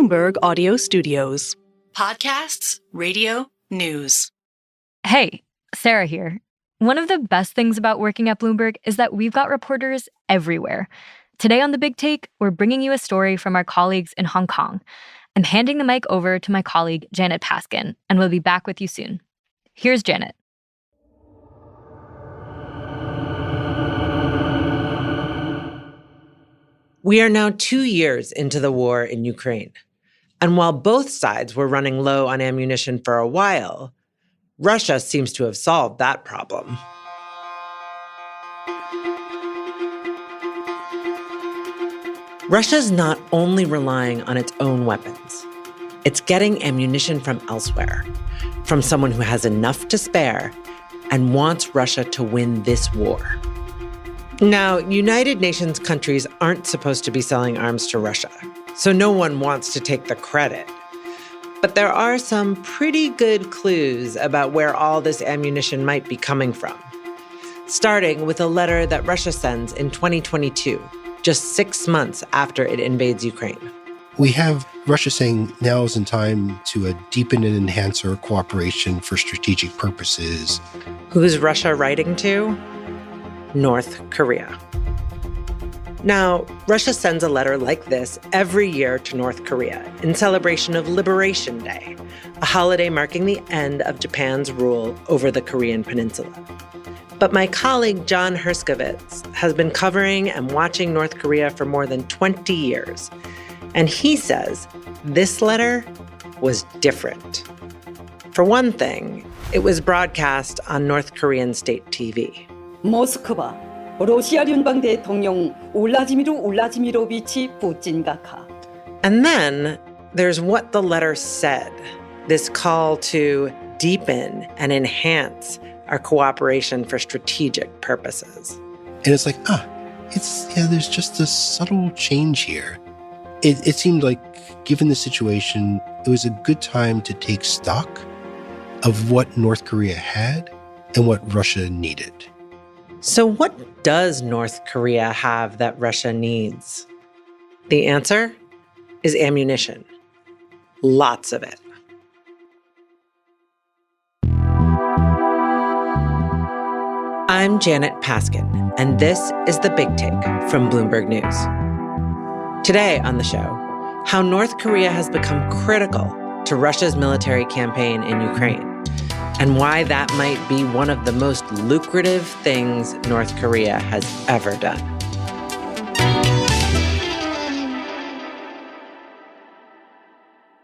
Bloomberg Audio Studios. Podcasts, radio, news. Hey, Sarah here. One of the best things about working at Bloomberg is that we've got reporters everywhere. Today on The Big Take, we're bringing you a story from our colleagues in Hong Kong. I'm handing the mic over to my colleague, Janet Paskin, and we'll be back with you soon. Here's Janet. We are now 2 years into the war in Ukraine. And while both sides were running low on ammunition for a while, Russia seems to have solved that problem. Russia's not only relying on its own weapons. It's getting ammunition from elsewhere, from someone who has enough to spare and wants Russia to win this war. Now, United Nations countries aren't supposed to be selling arms to Russia, so no one wants to take the credit. But there are some pretty good clues about where all this ammunition might be coming from. Starting with a letter that Russia sends in 2022, just 6 months after it invades Ukraine. We have Russia saying now is the time to deepen and enhance our cooperation for strategic purposes. Who's Russia writing to? North Korea. Now, Russia sends a letter like this every year to North Korea in celebration of Liberation Day, a holiday marking the end of Japan's rule over the Korean peninsula. But my colleague John Herskovitz has been covering and watching North Korea for more than 20 years. And he says this letter was different. For one thing, it was broadcast on North Korean state TV. 모스크바, 러시아 연방 대통령 울라지미로비치 푸틴과 가. And then there's what the letter said, this call to deepen and enhance our cooperation for strategic purposes. And it's like, there's just a subtle change here. It seemed like, given the situation, it was a good time to take stock of what North Korea had and what Russia needed. So what does North Korea have that Russia needs? The answer is ammunition. Lots of it. I'm Janet Paskin, and this is The Big Take from Bloomberg News. Today on the show, how North Korea has become critical to Russia's military campaign in Ukraine, and why that might be one of the most lucrative things North Korea has ever done.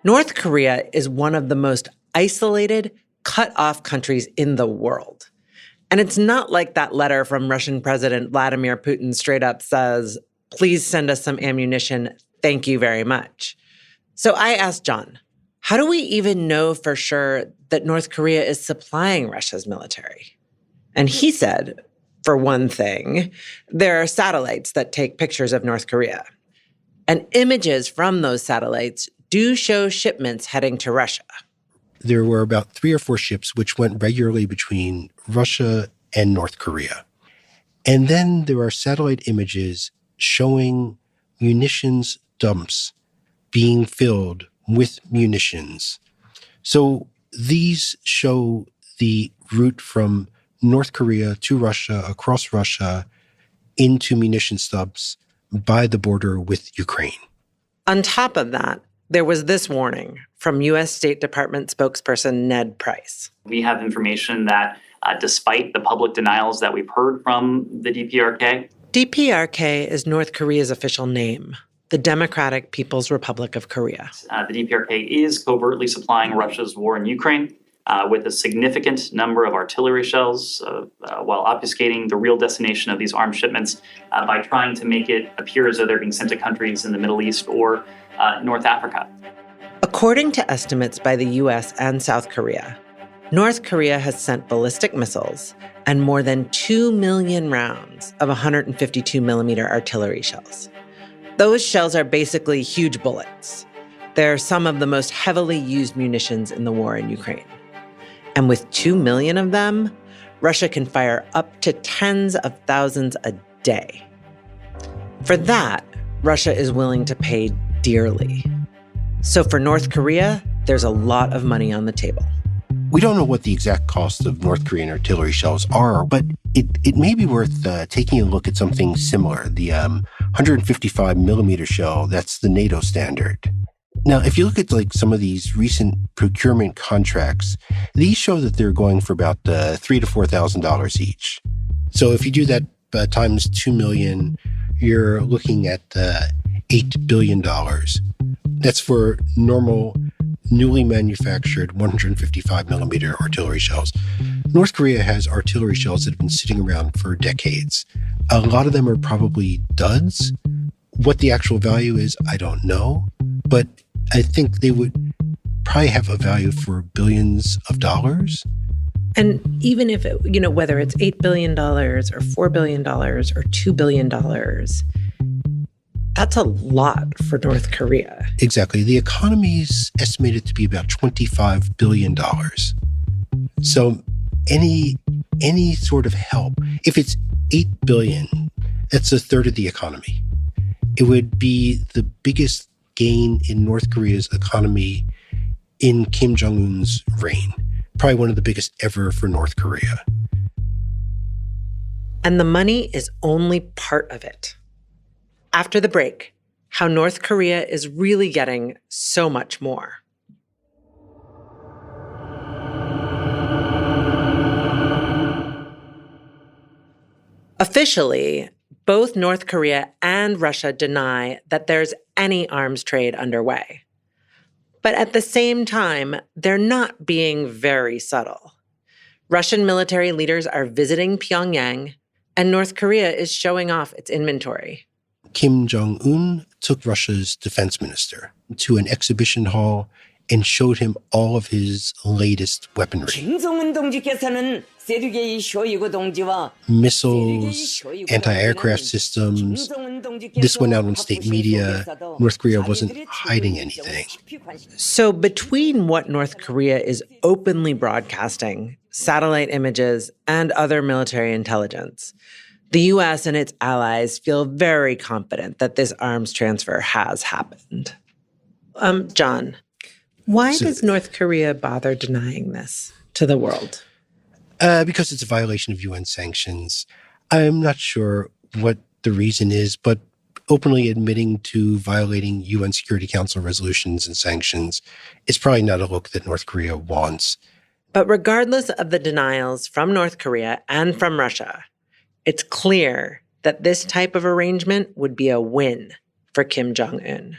North Korea is one of the most isolated, cut-off countries in the world. And it's not like that letter from Russian President Vladimir Putin straight up says, please send us some ammunition, thank you very much. So I asked John, how do we even know for sure that North Korea is supplying Russia's military? And he said, for one thing, there are satellites that take pictures of North Korea. And images from those satellites do show shipments heading to Russia. There were about 3 or 4 ships which went regularly between Russia and North Korea. And then there are satellite images showing munitions dumps being filled with munitions. So these show the route from North Korea to Russia, across Russia, into munition stubs by the border with Ukraine. On top of that, there was this warning from U.S. State Department spokesperson Ned Price. We have information that despite the public denials that we've heard from the DPRK. DPRK is North Korea's official name, the Democratic People's Republic of Korea. The DPRK is covertly supplying Russia's war in Ukraine with a significant number of artillery shells while obfuscating the real destination of these arms shipments by trying to make it appear as though they're being sent to countries in the Middle East or North Africa. According to estimates by the U.S. and South Korea, North Korea has sent ballistic missiles and more than 2 million rounds of 152-millimeter artillery shells. Those shells are basically huge bullets. They're some of the most heavily used munitions in the war in Ukraine. And with 2 million of them, Russia can fire up to tens of thousands a day. For that, Russia is willing to pay dearly. So for North Korea, there's a lot of money on the table. We don't know what the exact cost of North Korean artillery shells are, but it may be worth taking a look at something similar, the 155 millimeter shell. That's the NATO standard. Now, if you look at some of these recent procurement contracts, these show that they're going for about $3,000 to $4,000 each. So if you do that times 2 million, you're looking at $8 billion. That's for normal, newly manufactured 155 millimeter artillery shells. North Korea has artillery shells that have been sitting around for decades. A lot of them are probably duds. What the actual value is, I don't know. But I think they would probably have a value for billions of dollars. And even if, whether it's $8 billion or $4 billion or $2 billion, that's a lot for North Korea. Exactly. The economy is estimated to be about $25 billion. So any sort of help, if it's $8 billion, that's a third of the economy. It would be the biggest gain in North Korea's economy in Kim Jong-un's reign. Probably one of the biggest ever for North Korea. And the money is only part of it. After the break, how North Korea is really getting so much more. Officially, both North Korea and Russia deny that there's any arms trade underway. But at the same time, they're not being very subtle. Russian military leaders are visiting Pyongyang, and North Korea is showing off its inventory. Kim Jong-un took Russia's defense minister to an exhibition hall and showed him all of his latest weaponry. Missiles, anti-aircraft systems. This went out on state media. North Korea wasn't hiding anything. So between what North Korea is openly broadcasting, satellite images, and other military intelligence, the U.S. and its allies feel very confident that this arms transfer has happened. John, why does North Korea bother denying this to the world? Because it's a violation of UN sanctions. I'm not sure what the reason is, but openly admitting to violating UN Security Council resolutions and sanctions is probably not a look that North Korea wants. But regardless of the denials from North Korea and from Russia, it's clear that this type of arrangement would be a win for Kim Jong-un.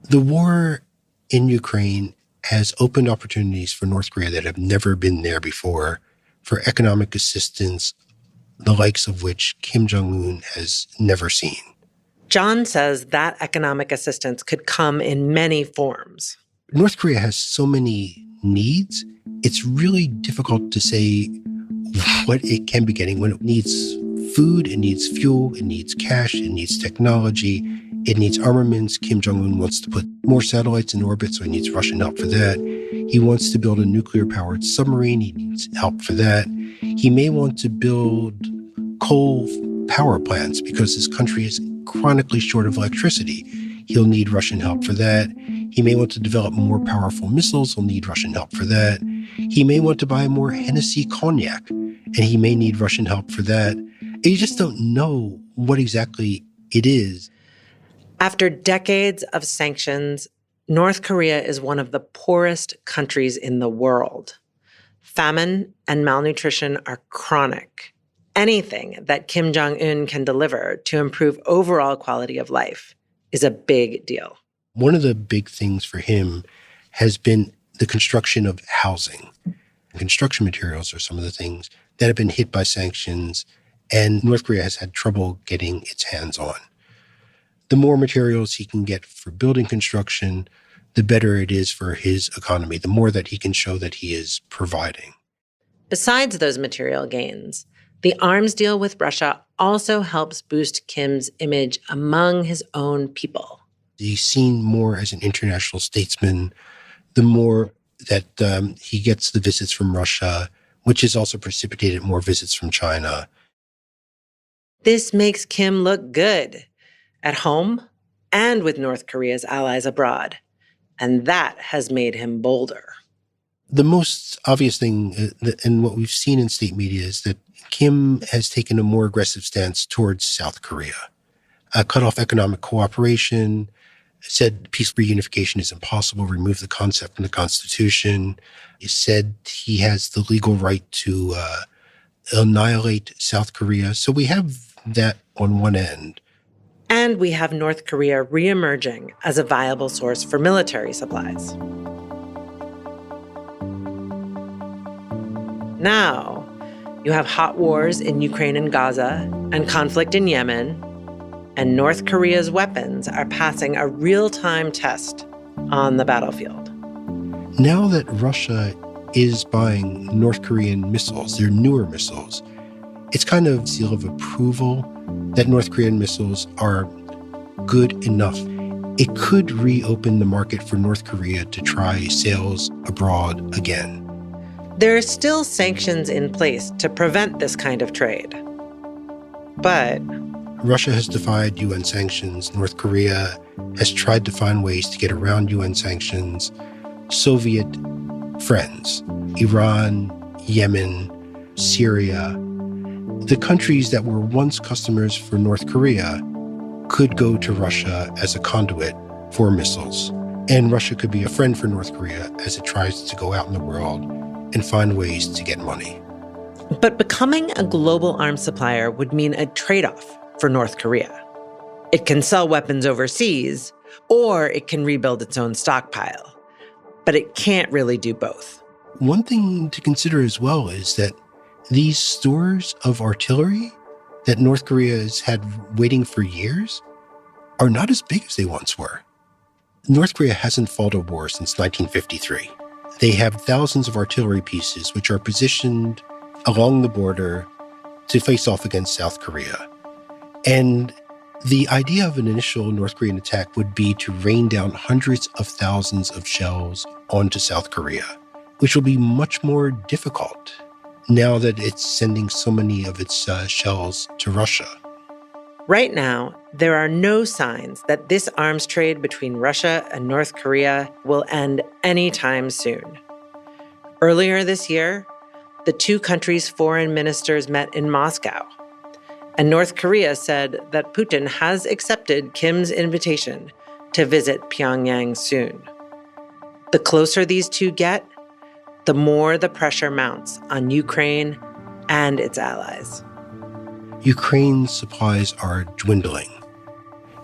The war in Ukraine has opened opportunities for North Korea that have never been there before, for economic assistance, the likes of which Kim Jong-un has never seen. John says that economic assistance could come in many forms. North Korea has so many needs, it's really difficult to say what it can be getting when it needs food, it needs fuel, it needs cash, it needs technology, it needs armaments. Kim Jong-un wants to put more satellites in orbit, so he needs Russian help for that. He wants to build a nuclear-powered submarine. He needs help for that. He may want to build coal power plants because his country is chronically short of electricity. He'll need Russian help for that. He may want to develop more powerful missiles. He'll need Russian help for that. He may want to buy more Hennessy cognac, and he may need Russian help for that. And you just don't know what exactly it is. After decades of sanctions, North Korea is one of the poorest countries in the world. Famine and malnutrition are chronic. Anything that Kim Jong-un can deliver to improve overall quality of life is a big deal. One of the big things for him has been the construction of housing. Construction materials are some of the things that have been hit by sanctions, and North Korea has had trouble getting its hands on. The more materials he can get for building construction, the better it is for his economy, the more that he can show that he is providing. Besides those material gains, the arms deal with Russia also helps boost Kim's image among his own people. He's seen more as an international statesman, the more that he gets the visits from Russia, which has also precipitated more visits from China. This makes Kim look good at home and with North Korea's allies abroad. And that has made him bolder. The most obvious thing, and what we've seen in state media, is that Kim has taken a more aggressive stance towards South Korea, cut off economic cooperation, said peace reunification is impossible, removed the concept from the Constitution. He said he has the legal right to annihilate South Korea. So we have that on one end. And we have North Korea reemerging as a viable source for military supplies. Now, you have hot wars in Ukraine and Gaza and conflict in Yemen, and North Korea's weapons are passing a real-time test on the battlefield. Now that Russia is buying North Korean missiles, their newer missiles, it's kind of seal of approval that North Korean missiles are good enough. It could reopen the market for North Korea to try sales abroad again. There are still sanctions in place to prevent this kind of trade. But Russia has defied UN sanctions. North Korea has tried to find ways to get around UN sanctions. Soviet friends, Iran, Yemen, Syria, the countries that were once customers for North Korea could go to Russia as a conduit for missiles. And Russia could be a friend for North Korea as it tries to go out in the world and find ways to get money. But becoming a global arms supplier would mean a trade-off for North Korea. It can sell weapons overseas, or it can rebuild its own stockpile. But it can't really do both. One thing to consider as well is that these stores of artillery that North Korea has had waiting for years are not as big as they once were. North Korea hasn't fought a war since 1953. They have thousands of artillery pieces which are positioned along the border to face off against South Korea. And the idea of an initial North Korean attack would be to rain down hundreds of thousands of shells onto South Korea, which will be much more difficult now that it's sending so many of its shells to Russia. Right now, there are no signs that this arms trade between Russia and North Korea will end anytime soon. Earlier this year, the two countries' foreign ministers met in Moscow, and North Korea said that Putin has accepted Kim's invitation to visit Pyongyang soon. The closer these two get, the more the pressure mounts on Ukraine and its allies. Ukraine's supplies are dwindling.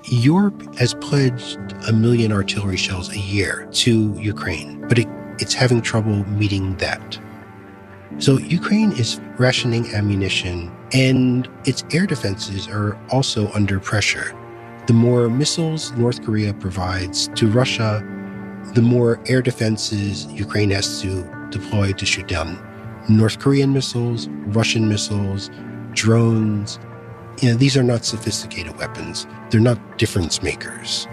Europe has pledged 1 million artillery shells a year to Ukraine, but it's having trouble meeting that. So Ukraine is rationing ammunition, and its air defenses are also under pressure. The more missiles North Korea provides to Russia, the more air defenses Ukraine has to deploy to shoot down North Korean missiles, Russian missiles, drones. These are not sophisticated weapons. They're not difference makers.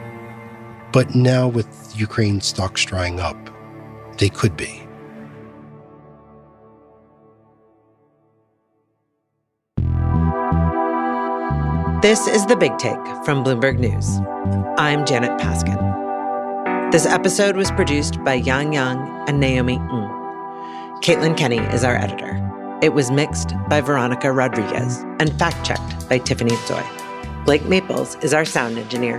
But now with Ukraine's stocks drying up, they could be. This is The Big Take from Bloomberg News. I'm Janet Paskin. This episode was produced by Yang Yang and Naomi Ng. Caitlin Kenny is our editor. It was mixed by Veronica Rodriguez and fact-checked by Tiffany Tsoi. Blake Maples is our sound engineer.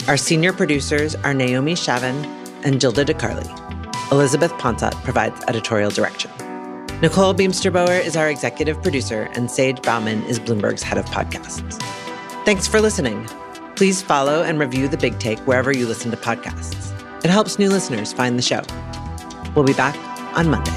Our senior producers are Naomi Shavin and Gilda DeCarli. Elizabeth Ponsat provides editorial direction. Nicole Beamster-Bower is our executive producer, and Sage Bauman is Bloomberg's head of podcasts. Thanks for listening. Please follow and review The Big Take wherever you listen to podcasts. It helps new listeners find the show. We'll be back on Monday.